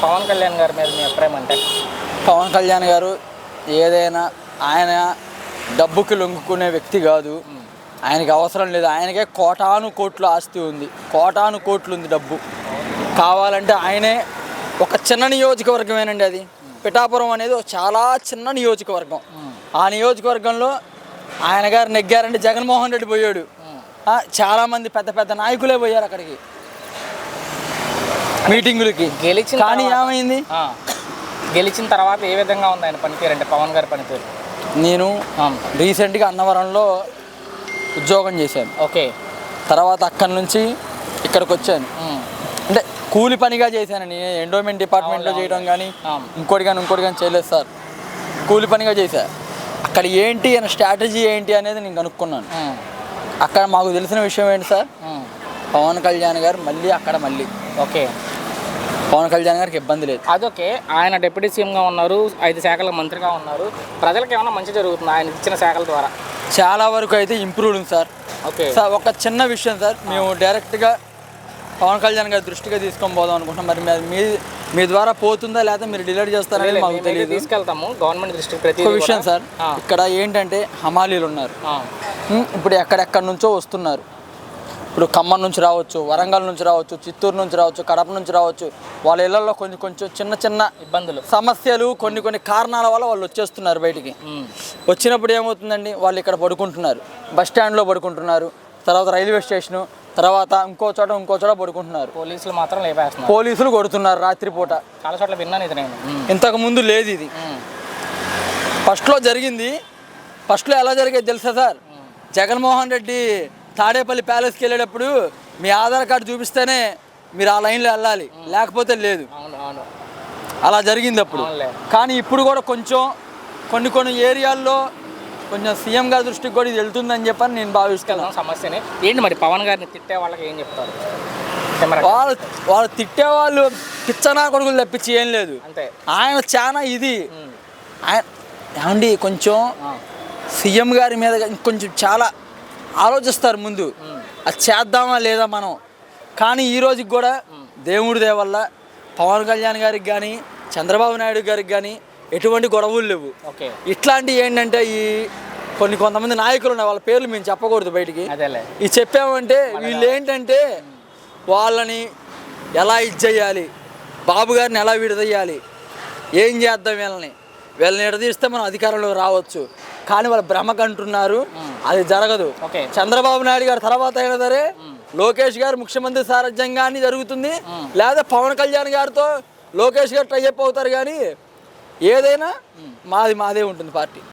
పవన్ కళ్యాణ్ గారి మీద మీ అభిప్రాయం అంటే? పవన్ కళ్యాణ్ గారు ఏదైనా ఆయన డబ్బుకి లొంగుకునే వ్యక్తి కాదు. ఆయనకి అవసరం లేదు. ఆయనకే కోటాను కోట్లు ఆస్తి ఉంది, కోటాను కోట్లు ఉంది డబ్బు. కావాలంటే ఆయనే ఒక చిన్న నియోజకవర్గమేనండి అది. పిఠాపురం అనేది చాలా చిన్న నియోజకవర్గం. ఆ నియోజకవర్గంలో ఆయన గారు నెగ్గారంటే జగన్మోహన్ రెడ్డి పోయాడు. చాలామంది పెద్ద పెద్ద నాయకులే పోయారు అక్కడికి మీటింగులకి. గెలిచిన కానీ ఏమైంది? గెలిచిన తర్వాత ఏ విధంగా ఉంది ఆయన పనితీరు అంటే, పవన్ గారి పనితీరు? నేను రీసెంట్గా అన్నవరంలో ఉద్యోగం చేశాను. ఓకే. తర్వాత అక్కడి నుంచి ఇక్కడికి వచ్చాను. అంటే కూలి పనిగా చేశాను. నేను ఎండోమెంట్ డిపార్ట్మెంట్లో చేయడం కానీ ఇంకోటి కానీ చేయలేదు సార్. కూలి పనిగా చేశా. అక్కడ ఏంటి అనే స్ట్రాటజీ ఏంటి అనేది నేను కనుక్కున్నాను. అక్కడ మాకు తెలిసిన విషయం ఏంటి సార్, పవన్ కళ్యాణ్ గారు మళ్ళీ ఓకే, పవన్ కళ్యాణ్ గారికి ఇబ్బంది లేదు. అదొకే. ఆయన డిప్యూటీ సీఎంగా ఉన్నారు, 5 శాఖల మంత్రిగా ఉన్నారు. ప్రజలకు ఏమైనా మంచి జరుగుతుంది ఆయన ఇచ్చిన శాఖల ద్వారా? చాలా వరకు అయితే ఇంప్రూవ్ ఉంది సార్. ఓకే సార్, ఒక చిన్న విషయం సార్, మేము డైరెక్ట్గా పవన్ కళ్యాణ్ గారి దృష్టిగా తీసుకొని పోదాం అనుకుంటున్నాం. మరి మీ ద్వారా పోతుందా లేదా మీరు డిలీట్ చేస్తారని మాకు తెలియదు. తీసుకెళ్తాము గవర్నమెంట్ దృష్టికి. ఒక విషయం సార్, ఇక్కడ ఏంటంటే హమాలీలు ఉన్నారు. ఇప్పుడు ఎక్కడెక్కడి నుంచో వస్తున్నారు. ఇప్పుడు ఖమ్మం నుంచి రావచ్చు, వరంగల్ నుంచి రావచ్చు, చిత్తూరు నుంచి రావచ్చు, కడప నుంచి రావచ్చు. వాళ్ళ ఇళ్లలో కొంచెం చిన్న ఇబ్బందులు, సమస్యలు, కొన్ని కారణాల వల్ల వాళ్ళు వచ్చేస్తున్నారు బయటికి. వచ్చినప్పుడు ఏమవుతుందండి, వాళ్ళు ఇక్కడ పడుకుంటున్నారు, బస్ స్టాండ్లో పడుకుంటున్నారు, తర్వాత రైల్వే స్టేషను, తర్వాత ఇంకో చోట పడుకుంటున్నారు. పోలీసులు మాత్రం లేపేస్తున్నారు, పోలీసులు కొడుతున్నారు రాత్రిపూట. చాలా చోట్ల విన్నాను ఇది నేను. ఇంతకు ముందు లేదు ఇది. ఫస్ట్లో జరిగింది. ఫస్ట్లో ఎలా జరిగేది తెలుసా సార్, జగన్మోహన్ రెడ్డి తాడేపల్లి ప్యాలెస్కి వెళ్ళేటప్పుడు మీ ఆధార్ కార్డు చూపిస్తేనే మీరు ఆ లైన్లో వెళ్ళాలి, లేకపోతే లేదు. అలా జరిగింది అప్పుడు. కానీ ఇప్పుడు కూడా కొన్ని ఏరియాల్లో కొంచెం సీఎం గారి దృష్టికి కూడా ఇది వెళ్తుందని చెప్పని నేను భావిస్తున్నాను. సమస్యని ఏంటి మరి, పవన్ గారిని తిట్టే వాళ్ళకి ఏం చెప్తారు? వాళ్ళు తిట్టే వాళ్ళు పిచ్చనా కొడుకులు తప్పించి ఏం లేదు. అంతే. ఆయన చాలా ఇది ఆయన ఏమండి, కొంచెం సీఎం గారి మీద కొంచెం చాలా ఆలోచిస్తారు ముందు, అది చేద్దామా లేదా మనం. కానీ ఈ రోజుకి కూడా దేవుడి దయ వల్ల పవన్ కళ్యాణ్ గారికి కానీ చంద్రబాబు నాయుడు గారికి కానీ ఎటువంటి గొడవలు లేవు. ఇట్లాంటివి ఏంటంటే ఈ కొంతమంది నాయకులు ఉన్నాయి, వాళ్ళ పేర్లు మేము చెప్పకూడదు బయటికి. ఇది చెప్పామంటే వీళ్ళు ఏంటంటే వాళ్ళని ఎలా చేయాలి, బాబు గారిని ఎలా విడదీయాలి, ఏం చేద్దాం, వీళ్ళని విడదీస్తే మనం అధికారంలో రావచ్చు. కానీ వాళ్ళు భ్రమకంటున్నారు, అది జరగదు. చంద్రబాబు నాయుడు గారు తర్వాత అయినా సరే లోకేష్ గారు ముఖ్యమంత్రి సారథ్యంగానే జరుగుతుంది, లేదా పవన్ కళ్యాణ్ గారితో లోకేష్ గారు ట్రై అప్ అవుతారు. కానీ ఏదైనా మాదే ఉంటుంది పార్టీ.